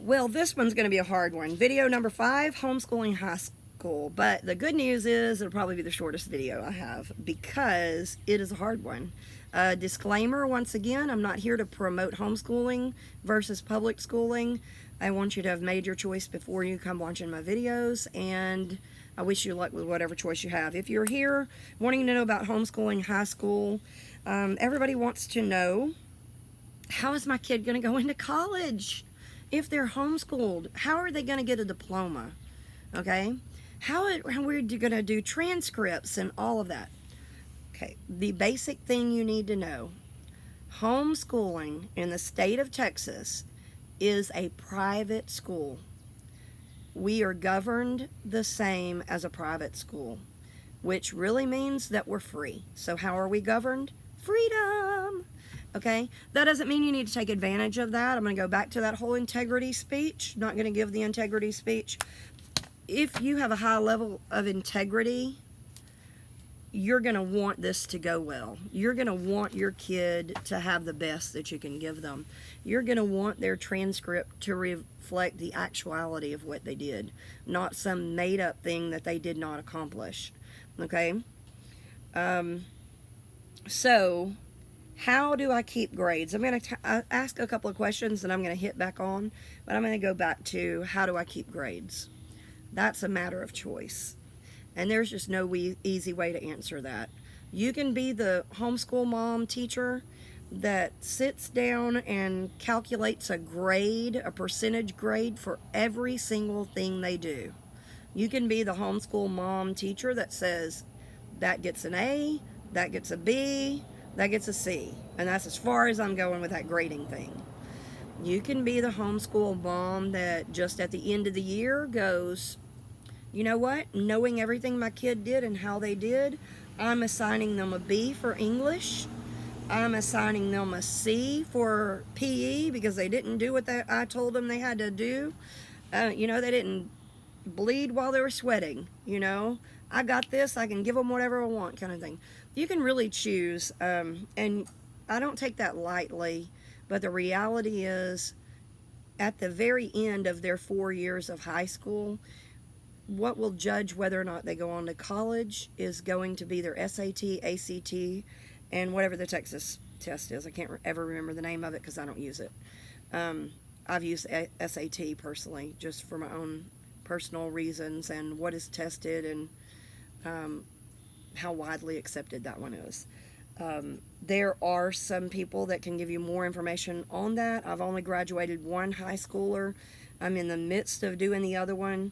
Well, this one's going to be a hard one. Video number 5, homeschooling high school. But the good news is it'll probably be the shortest video I have because it is a hard one. Disclaimer, once again, I'm not here to promote homeschooling versus public schooling. I want you to have made your choice before you come watching my videos, and I wish you luck with whatever choice you have. If you're here wanting to know about homeschooling high school, everybody wants to know, how is my kid going to go into college? If they're homeschooled, how are they going to get a diploma? Okay? How are you going to do transcripts and all of that? Okay, the basic thing you need to know, homeschooling in the state of Texas is a private school. We are governed the same as a private school, which really means that we're free. So how are we governed? Freedom! Okay, that doesn't mean you need to take advantage of that. I'm going to go back to that whole integrity speech. Not going to give the integrity speech. If you have a high level of integrity, you're going to want this to go well. You're going to want your kid to have the best that you can give them. You're going to want their transcript to reflect the actuality of what they did, not some made-up thing that they did not accomplish. Okay? So, how do I keep grades? I'm going to ask a couple of questions and I'm going to hit back on, but I'm going to go back to how do I keep grades? That's a matter of choice. And there's just no easy way to answer that. You can be the homeschool mom teacher that sits down and calculates a grade, a percentage grade for every single thing they do. You can be the homeschool mom teacher that says, that gets an A, that gets a B, that gets a C. And that's as far as I'm going with that grading thing. You can be the homeschool mom that just at the end of the year goes, you know what? Knowing everything my kid did and how they did, I'm assigning them a B for English. I'm assigning them a C for PE because they didn't do what I told them they had to do. You know, they didn't bleed while they were sweating. You know, I got this. I can give them whatever I want, kind of thing. You can really choose, and I don't take that lightly, but the reality is, at the very end of their 4 years of high school, what will judge whether or not they go on to college is going to be their SAT, ACT, and whatever the Texas test is. I can't ever remember the name of it because I don't use it. I've used SAT personally just for my own personal reasons and what is tested and how widely accepted that one is. There are some people that can give you more information on that. I've only graduated one high schooler. I'm in the midst of doing the other one.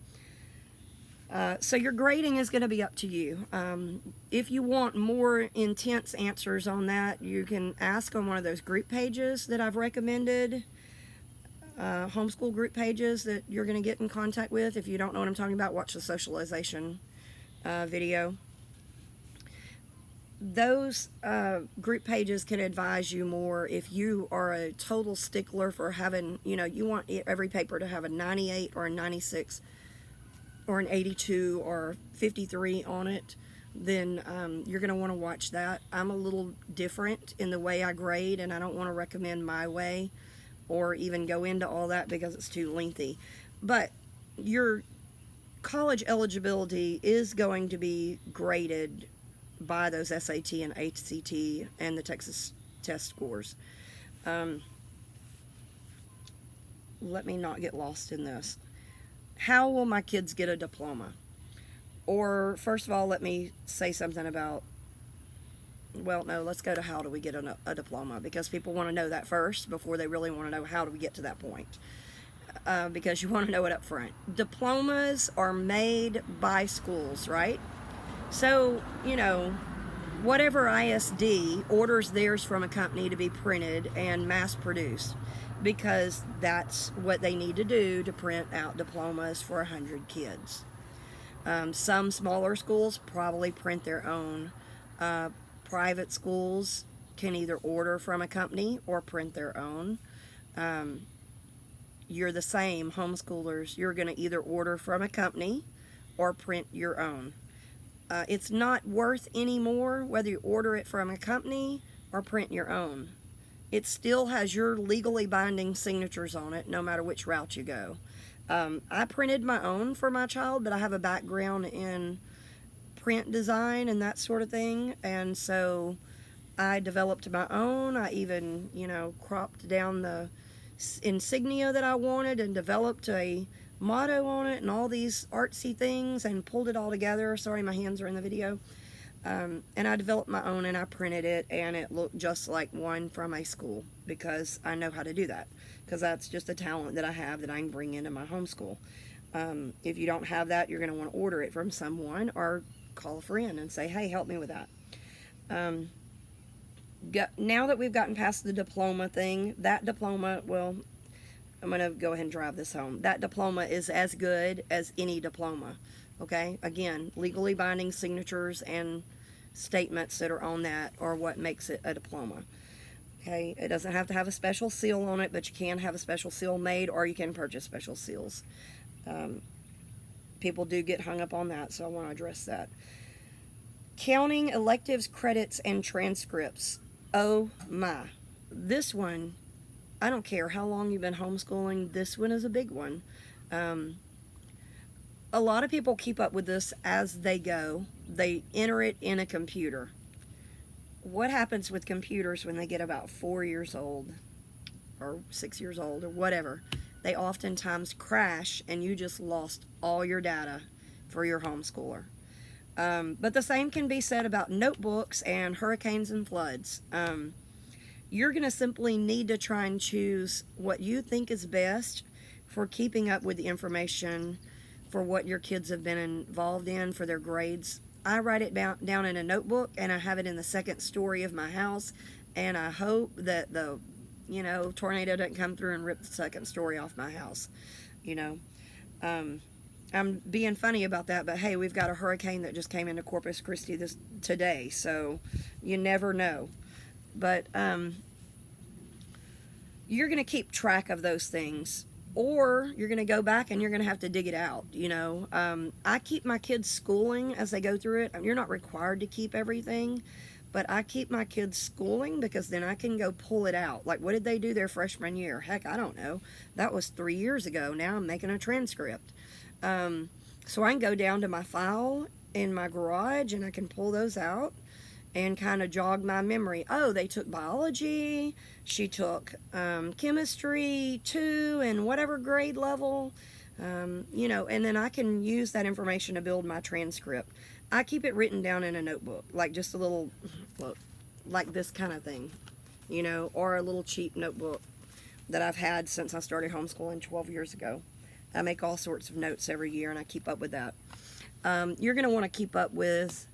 So your grading is going to be up to you. If you want more intense answers on that, you can ask on one of those group pages that I've recommended, homeschool group pages that you're going to get in contact with. If you don't know what I'm talking about, watch the socialization video. Those group pages can advise you more if you are a total stickler for having, you know, you want every paper to have a 98 or a 96 or an 82 or 53 on it, then you're going to want to watch that. I'm a little different in the way I grade, and I don't want to recommend my way or even go into all that because it's too lengthy. But your college eligibility is going to be graded by those SAT and ACT and the Texas test scores. Let me not get lost in this. How will my kids get a diploma? Or, first of all, let me say something about, well, no, let's go to how do we get a diploma, because people want to know that first before they really want to know how do we get to that point, because you want to know it up front. Diplomas are made by schools, right? So, you know, whatever ISD orders theirs from a company to be printed and mass produced, because that's what they need to do to print out diplomas for 100 kids. Some smaller schools probably print their own. Private schools can either order from a company or print their own. You're the same, homeschoolers. You're going to either order from a company or print your own. It's not worth any more whether you order it from a company or print your own. it still has your legally binding signatures on it, no matter which route you go. I printed my own for my child, but I have a background in print design and that sort of thing, and so I developed my own. I even, cropped down the insignia that I wanted and developed a motto on it and all these artsy things and pulled it all together. Sorry, my hands are in the video. And I developed my own and I printed it, and it looked just like one from a school because I know how to do that, because that's just a talent that I have that I can bring into my homeschool. If you don't have that, you're going to want to order it from someone or call a friend and say, hey, help me with that. Now that we've gotten past the diploma thing, that diploma, well, I'm going to go ahead and drive this home. That diploma is as good as any diploma, okay? Again, legally binding signatures and statements that are on that are what makes it a diploma, okay? It doesn't have to have a special seal on it, but you can have a special seal made, or you can purchase special seals. People do get hung up on that, so I want to address that. Counting electives, credits, and transcripts. Oh my. This one, I don't care how long you've been homeschooling, this one is a big one. A lot of people keep up with this as they go. They enter it in a computer. What happens with computers when they get about 4 years old or 6 years old or whatever? They oftentimes crash and you just lost all your data for your homeschooler. But the same can be said about notebooks and hurricanes and floods. You're going to simply need to try and choose what you think is best for keeping up with the information for what your kids have been involved in for their grades. I write it down in a notebook, and I have it in the second story of my house, and I hope that the tornado doesn't come through and rip the second story off my house. I'm being funny about that, but hey, we've got a hurricane that just came into Corpus Christi today, so you never know. But you're going to keep track of those things, or you're going to go back and you're going to have to dig it out. I keep my kids' schooling as they go through it. You're not required to keep everything, but I keep my kids' schooling because then I can go pull it out. Like, what did they do their freshman year? Heck, I don't know. That was 3 years ago. Now I'm making a transcript. So I can go down to my file in my garage and I can pull those out and kind of jog my memory. Oh, they took biology, she took chemistry too, and whatever grade level, and then I can use that information to build my transcript. I keep it written down in a notebook, like just a little, like this kind of thing, or a little cheap notebook that I've had since I started homeschooling 12 years ago. I make all sorts of notes every year, and I keep up with that. You're going to want to keep up with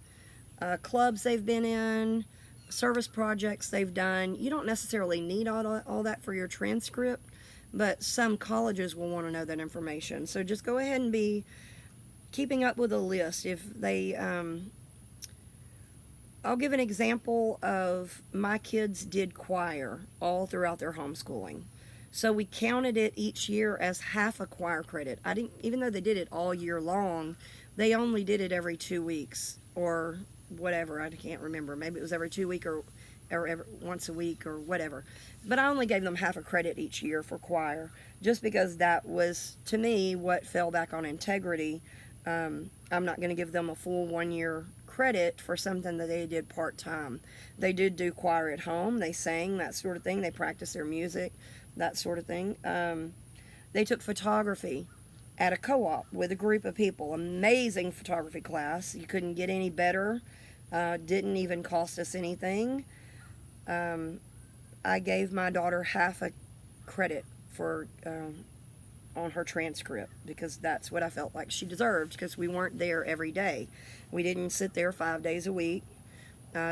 clubs they've been in, service projects they've done. You don't necessarily need all that for your transcript, but some colleges will want to know that information. So just go ahead and be keeping up with a list. If they, I'll give an example of my kids did choir all throughout their homeschooling. So we counted it each year as half a choir credit. Even though they did it all year long, they only did it every 2 weeks or whatever. I can't remember. Maybe it was every 2 weeks or every, once a week or whatever. But I only gave them half a credit each year for choir, just because that was, to me, what fell back on integrity. I'm not going to give them a full 1 year credit for something that they did part-time. They did do choir at home. They sang, that sort of thing. They practiced their music, that sort of thing. They took photography at a co-op with a group of people. Amazing photography class. You couldn't get any better. Didn't even cost us anything. I gave my daughter half a credit for on her transcript because that's what I felt like she deserved, because we weren't there every day. We didn't sit there 5 days a week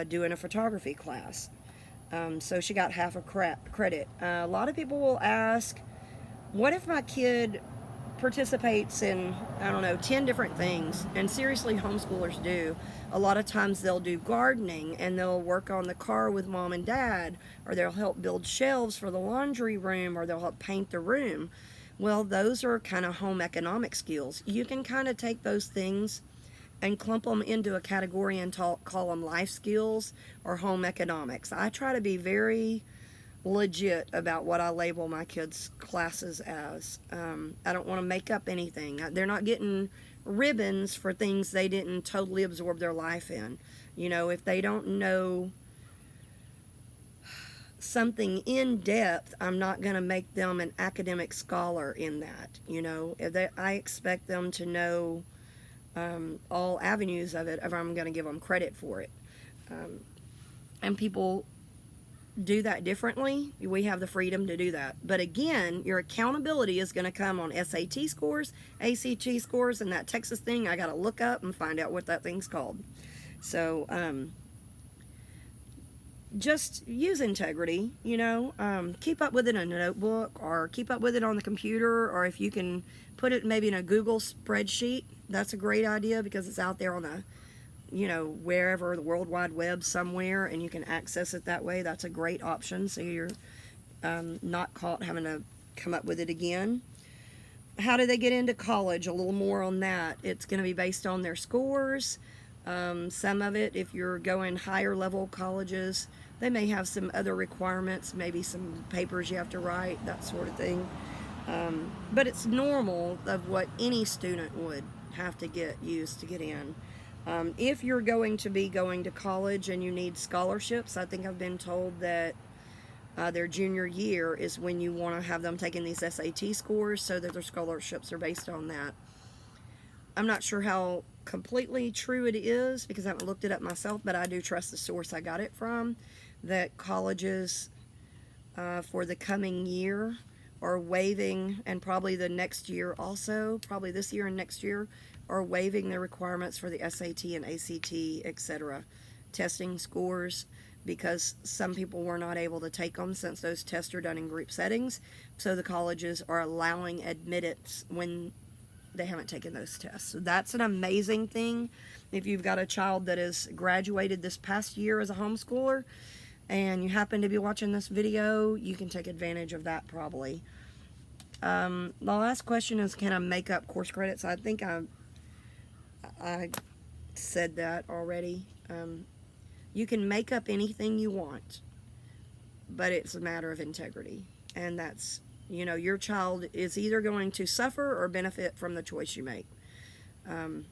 doing a photography class. So she got half a credit. A lot of people will ask, what if my kid participates in, 10 different things? And seriously, homeschoolers do. A lot of times they'll do gardening, and they'll work on the car with mom and dad, or they'll help build shelves for the laundry room, or they'll help paint the room. Well, those are kind of home economic skills. You can kind of take those things and clump them into a category and call them life skills or home economics. I try to be very legit about what I label my kids' classes as. I don't want to make up anything. They're not getting ribbons for things they didn't totally absorb their life in. You know, if they don't know something in depth, I'm not going to make them an academic scholar in that. You know, I expect them to know all avenues of it if I'm going to give them credit for it. And people do that differently. We have the freedom to do that. But again, your accountability is going to come on SAT scores, ACT scores, and that Texas thing I got to look up and find out what that thing's called. So just use integrity, you know. Keep up with it in a notebook, or keep up with it on the computer, or if you can put it maybe in a Google spreadsheet, that's a great idea, because it's out there on the, you know, wherever, the World Wide Web somewhere, and you can access it that way. That's a great option, so you're not caught having to come up with it again. How do they get into college? A little more on that. It's going to be based on their scores. Some of it, if you're going higher level colleges, they may have some other requirements, maybe some papers you have to write, that sort of thing. But it's normal of what any student would have to get used to get in. If you're going to be going to college and you need scholarships, I think I've been told that their junior year is when you want to have them taking these SAT scores, so that their scholarships are based on that. I'm not sure how completely true it is, because I haven't looked it up myself, but I do trust the source I got it from, that colleges for the coming year are waiving, and probably the next year also, probably this year and next year, are waiving the requirements for the SAT and ACT, etc. testing scores, because some people were not able to take them since those tests are done in group settings. So the colleges are allowing admittance when they haven't taken those tests. So that's an amazing thing. If you've got a child that has graduated this past year as a homeschooler and you happen to be watching this video, you can take advantage of that probably. The last question is, can I make up course credits? I think I said that already. You can make up anything you want, but it's a matter of integrity. And that's, you know, your child is either going to suffer or benefit from the choice you make. And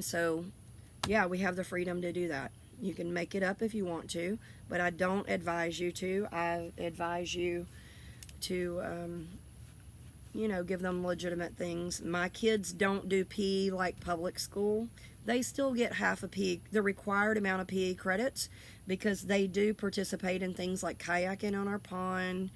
so, yeah, we have the freedom to do that. You can make it up if you want to, but I don't advise you to. I advise you to, you know, give them legitimate things. My kids don't do PE like public school. They still get half a PE, the required amount of PE credits, because they do participate in things like kayaking on our pond,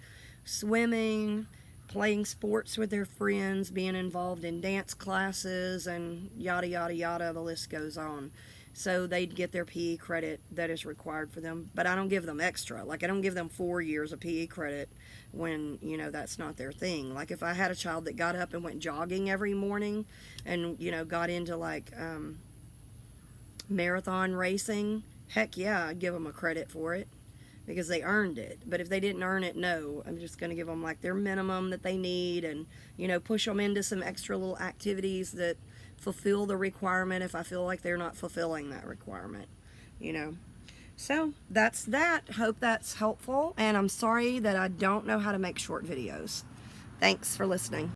swimming, playing sports with their friends, being involved in dance classes, and yada yada yada, the list goes on. So they'd get their PE credit that is required for them, but I don't give them extra. Like, I don't give them 4 years of PE credit when, you know, that's not their thing. Like, if I had a child that got up and went jogging every morning and, you know, got into like marathon racing, heck yeah, I'd give them a credit for it, because they earned it. But if they didn't earn it, no, I'm just going to give them like their minimum that they need, and, you know, push them into some extra little activities that fulfill the requirement if I feel like they're not fulfilling that requirement, you know. So that's that. Hope that's helpful, and I'm sorry that I don't know how to make short videos. Thanks for listening.